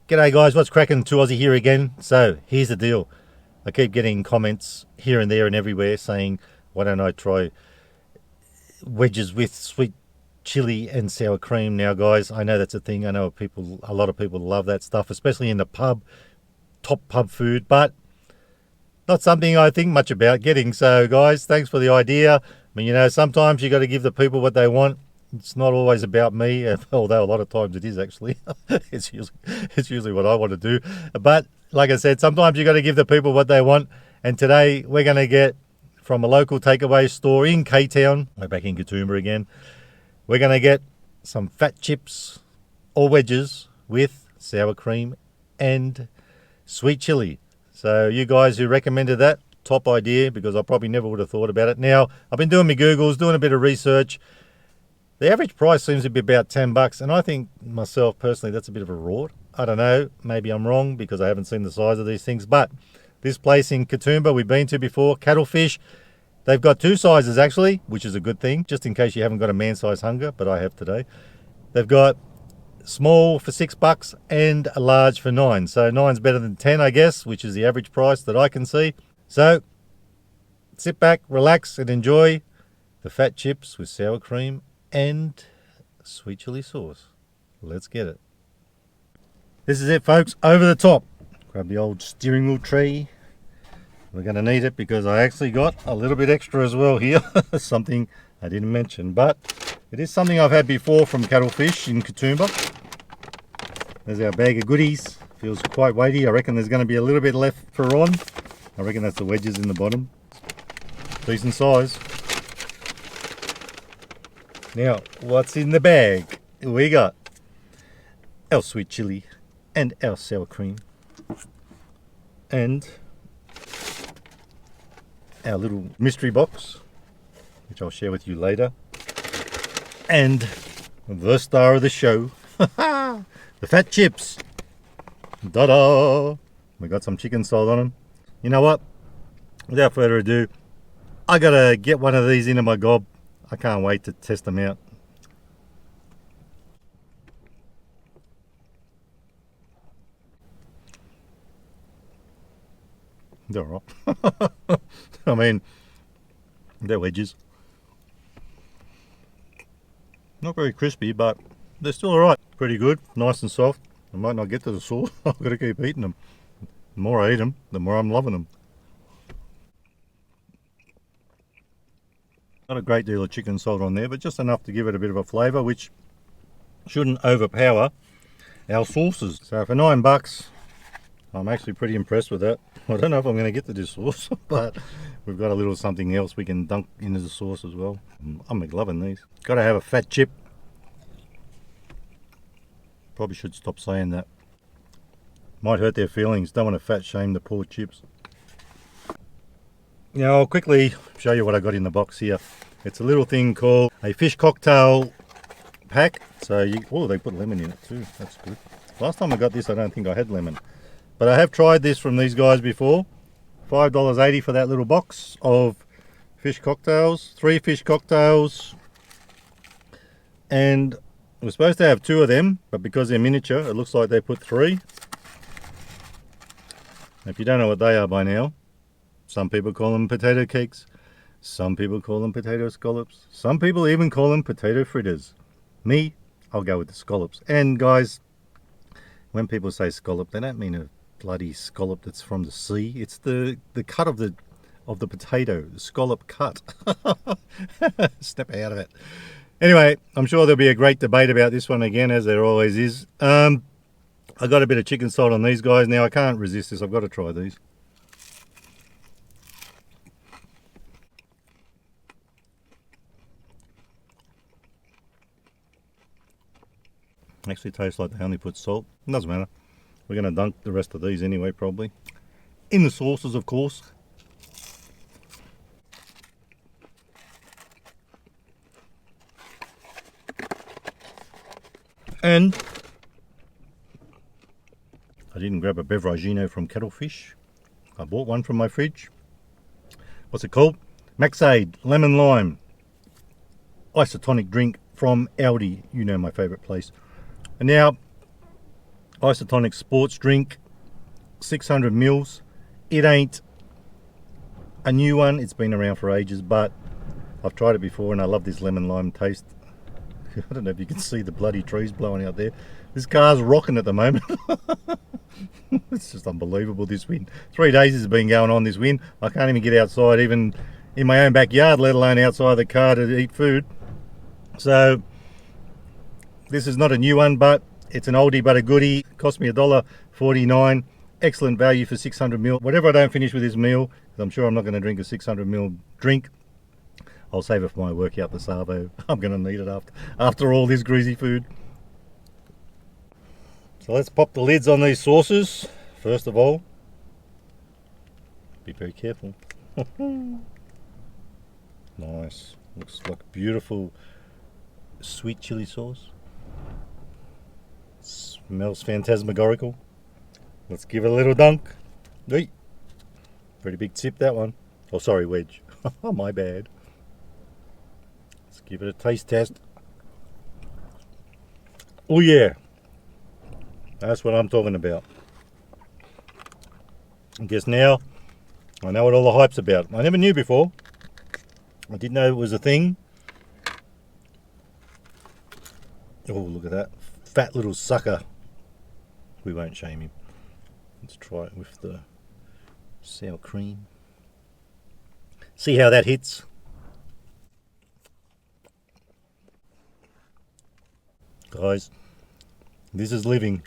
G'day guys, what's cracking? 2Aussie here again. So here's the deal. I keep getting comments here and there and everywhere saying, why don't I try wedges with sweet chili and sour cream? Now guys, I know that's a thing. I know a lot of people love that stuff, especially in the pub, top pub food, but not something I think much about getting. So guys, thanks for the idea. I mean, you know, sometimes you got to give the people what they want. It's not always about me, although a lot of times it is actually. it's usually what I want to do. But like I said, sometimes you got to give the people what they want. And today we're going to get from a local takeaway store in K-Town. We're back in Katoomba again. We're going to get some fat chips or wedges with sour cream and sweet chili. So you guys who recommended that, top idea, because I probably never would have thought about it. Now, I've been doing my Googles, doing a bit of research. The average price seems to be about $10, and I think myself personally that's a bit of a rort. I don't know, maybe I'm wrong because I haven't seen the size of these things, but this place in Katoomba we've been to before, Cattlefish, they've got two sizes actually, which is a good thing, just in case you haven't got a man-size hunger, but I have today. They've got small for $6 and a large for $9. So 9's better than 10, I guess, which is the average price that I can see. So sit back, relax, and enjoy the fat chips with sour cream and sweet chili sauce. Let's get it. This is it, folks, over the top. Grab the old steering wheel tray. We're going to need it because I actually got a little bit extra as well here. Something I didn't mention, but it is something I've had before from Cattlefish in Katoomba. There's our bag of goodies. Feels quite weighty. I reckon there's going to be a little bit left for Ron. I reckon that's the wedges in the bottom. Decent size. Now, what's in the bag? We got our sweet chili and our sour cream and our little mystery box, which I'll share with you later, and the star of the show, the fat chips. Ta-da! We got some chicken salt on them. You know what? Without further ado, I gotta get one of these into my gob. I can't wait to test them out. They're all right. I mean, they're wedges. Not very crispy, but they're still alright. Pretty good, nice and soft. I might not get to the sauce. I've got to keep eating them. The more I eat them, the more I'm loving them. Not a great deal of chicken salt on there, but just enough to give it a bit of a flavour, which shouldn't overpower our sauces. So for $9, I'm actually pretty impressed with that. I don't know if I'm going to get to this sauce, but we've got a little something else we can dunk into the sauce as well. I'm loving these. Got to have a fat chip. Probably should stop saying that. Might hurt their feelings. Don't want to fat shame the poor chips. Now I'll quickly show you what I got in the box here. It's a little thing called a fish cocktail pack. So they put lemon in it too. That's good. Last time I got this, I don't think I had lemon. But I have tried this from these guys before. $5.80 for that little box of fish cocktails. 3 fish cocktails. And we're supposed to have 2 of them, but because they're miniature, it looks like they put 3. If you don't know what they are by now, some people call them potato cakes. Some people call them potato scallops. Some people even call them potato fritters. Me, I'll go with the scallops. And guys, when people say scallop, they don't mean a bloody scallop that's from the sea. It's the cut of the potato, the scallop cut. Step out of it. Anyway, I'm sure there'll be a great debate about this one again, as there always is. I got a bit of chicken salt on these guys. Now I can't resist this. I've got to try these. Actually tastes like they only put salt. It doesn't matter. We're going to dunk the rest of these anyway, probably. In the sauces, of course. And I didn't grab a beveragino from Cattlefish. I bought one from my fridge. What's it called? Maxade Lemon Lime isotonic drink from Aldi. You know, my favourite place. And now isotonic sports drink, 600 mils. It ain't a new one, it's been around for ages, but I've tried it before and I love this lemon lime taste. I don't know if you can see the bloody trees blowing out there. This car's rocking at the moment. It's just unbelievable, this wind. 3 days has been going on, this wind. I can't even get outside, even in my own backyard, let alone outside the car to eat food. So this is not a new one, but it's an oldie but a goodie. It cost me $1.49. Excellent value for 600 ml. Whatever I don't finish with this meal, because I'm sure I'm not going to drink a 600 ml drink, I'll save it for my workout this Arvo. I'm going to need it after all this greasy food. So let's pop the lids on these sauces. First of all, be very careful. Nice. Looks like beautiful sweet chili sauce. Smells phantasmagorical. Let's give it a little dunk. Eey. Pretty big tip, that one. Oh, sorry, Wedge. Oh, my bad. Let's give it a taste test. Oh, yeah. That's what I'm talking about. I guess now I know what all the hype's about. I never knew before. I didn't know it was a thing. Oh, look at that. Fat little sucker. We won't shame him. Let's try it with the sour cream. See how that hits. Guys, this is living.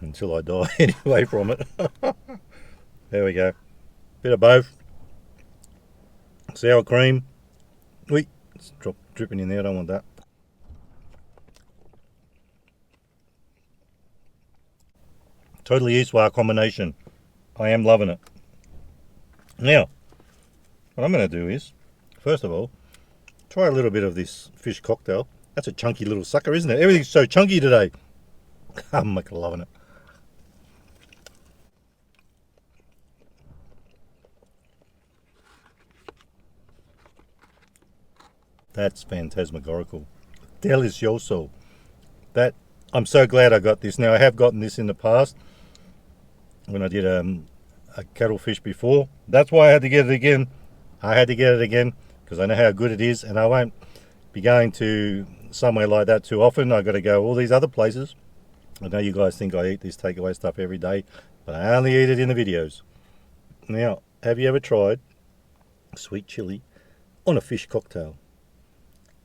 Until I die anyway from it. There we go. Bit of both. Sour cream. Wait, it's dripping in there, I don't want that. Totally Eastwar combination. I am loving it. Now, what I'm going to do is, first of all, try a little bit of this fish cocktail. That's a chunky little sucker, isn't it? Everything's so chunky today. I'm loving it. That's phantasmagorical. Delicioso. That, I'm so glad I got this. Now, I have gotten this in the past when I did a Cattlefish before. That's why I had to get it again. I had to get it again because I know how good it is, and I won't be going to somewhere like that too often. I've got to go all these other places. I know you guys think I eat this takeaway stuff every day, but I only eat it in the videos. Now, have you ever tried sweet chili on a fish cocktail?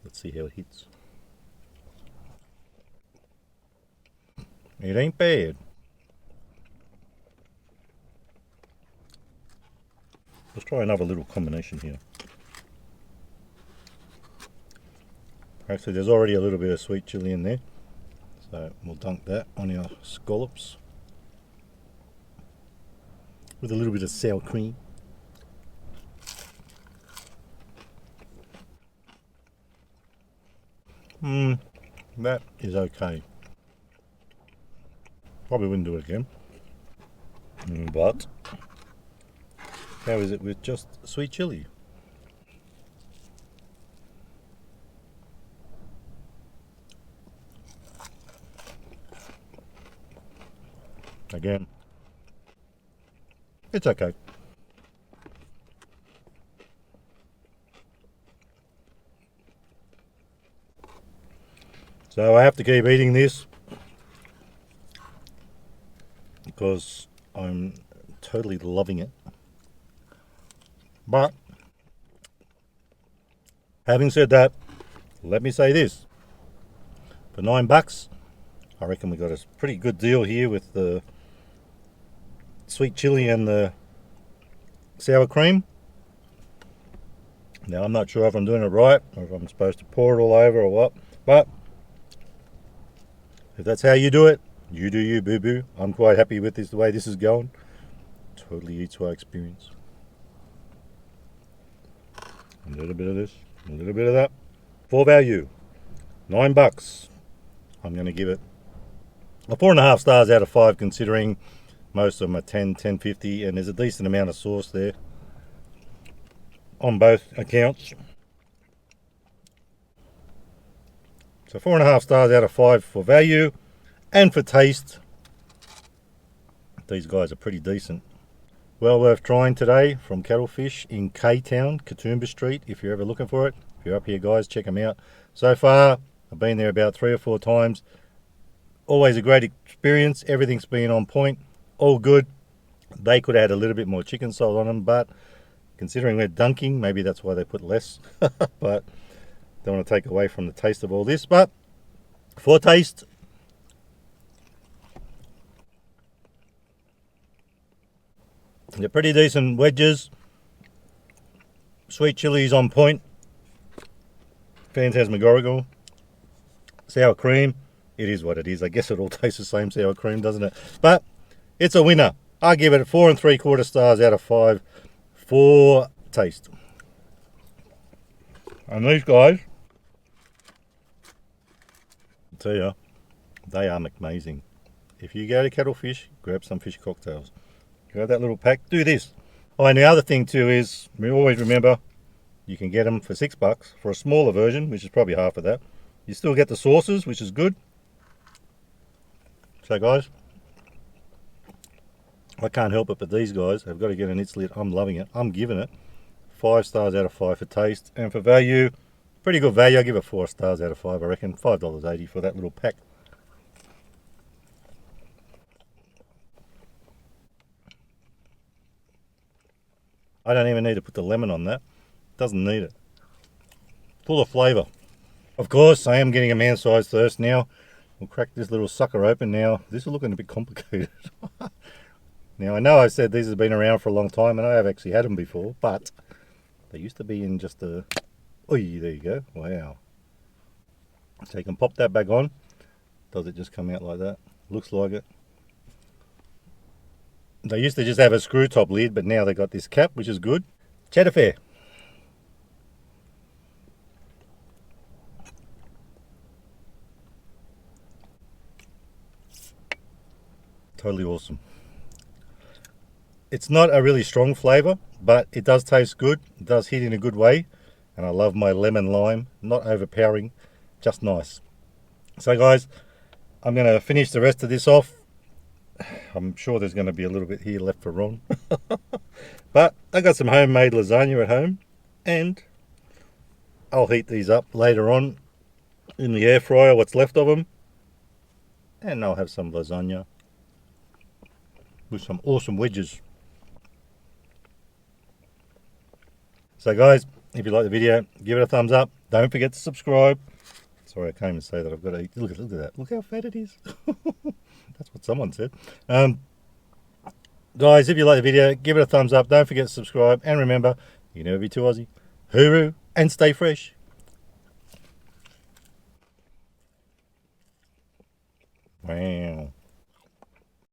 Let's see how it hits. It ain't bad. Let's try another little combination here. Actually, there's already a little bit of sweet chili in there, so we'll dunk that on our scallops with a little bit of sour cream. That is okay. Probably wouldn't do it again. But how is it with just sweet chili? Again, it's okay. So I have to keep eating this because I'm totally loving it. But having said that, let me say this. For $9, I reckon we got a pretty good deal here with the sweet chili and the sour cream. Now, I'm not sure if I'm doing it right or if I'm supposed to pour it all over or what, but if that's how you do it, you do you, boo-boo. I'm quite happy with this, the way this is going. Totally eats our experience. A little bit of this, a little bit of that. For value, $9. I'm going to give it a 4.5 stars out of 5, considering most of them are 10, 10.50, and there's a decent amount of sauce there on both accounts. So 4.5 stars out of 5 for value, And for taste, these guys are pretty decent. Well worth trying today from Cattlefish in K-Town, Katoomba Street, if you're ever looking for it. If you're up here, guys, check them out. So far, I've been there about 3 or 4 times. Always a great experience. Everything's been on point. All good. They could have had a little bit more chicken salt on them, but considering we're dunking, maybe that's why they put less. But don't want to take away from the taste of all this. But for taste, they're pretty decent wedges. Sweet chili's on point. Phantasmagorical. Sour cream. It is what it is. I guess it all tastes the same, sour cream, doesn't it? But it's a winner. I give it 4 3/4 stars out of 5 for taste. And these guys, I tell you, they are amazing. If you go to Cattlefish, grab some fish cocktails. Grab that little pack. Do this. Oh, and the other thing too is, we always remember, you can get them for $6 for a smaller version, which is probably half of that. You still get the sauces, which is good. So guys, I can't help it, but these guys have got to get an its lit. I'm loving it. I'm giving it 5 stars out of 5 for taste, and for value, pretty good value. I give it 4 stars out of 5. I reckon $5.80 for that little pack. I don't even need to put the lemon on that. Doesn't need it. Full of flavour. Of course, I am getting a man-sized thirst now. We'll crack this little sucker open now. This is looking a bit complicated. Now, I know I said these have been around for a long time, and I have actually had them before, but they used to be in just a... Oh, there you go. Wow. So you can pop that back on. Does it just come out like that? Looks like it. They used to just have a screw top lid, but now they've got this cap, which is good. Cheddar fair. Totally awesome. It's not a really strong flavour, but it does taste good. It does hit in a good way. And I love my lemon lime. Not overpowering, just nice. So guys, I'm going to finish the rest of this off. I'm sure there's going to be a little bit here left for Ron. But I got some homemade lasagna at home, and I'll heat these up later on in the air fryer, what's left of them. And I'll have some lasagna with some awesome wedges. So guys, if you like the video, give it a thumbs up. Don't forget to subscribe. Sorry, I can't even say that. I've got to eat. Look at that. Look how fat it is. That's what someone said. Guys, if you like the video, give it a thumbs up. Don't forget to subscribe. And remember, you never be too Aussie. Hooroo, and stay fresh. Wow.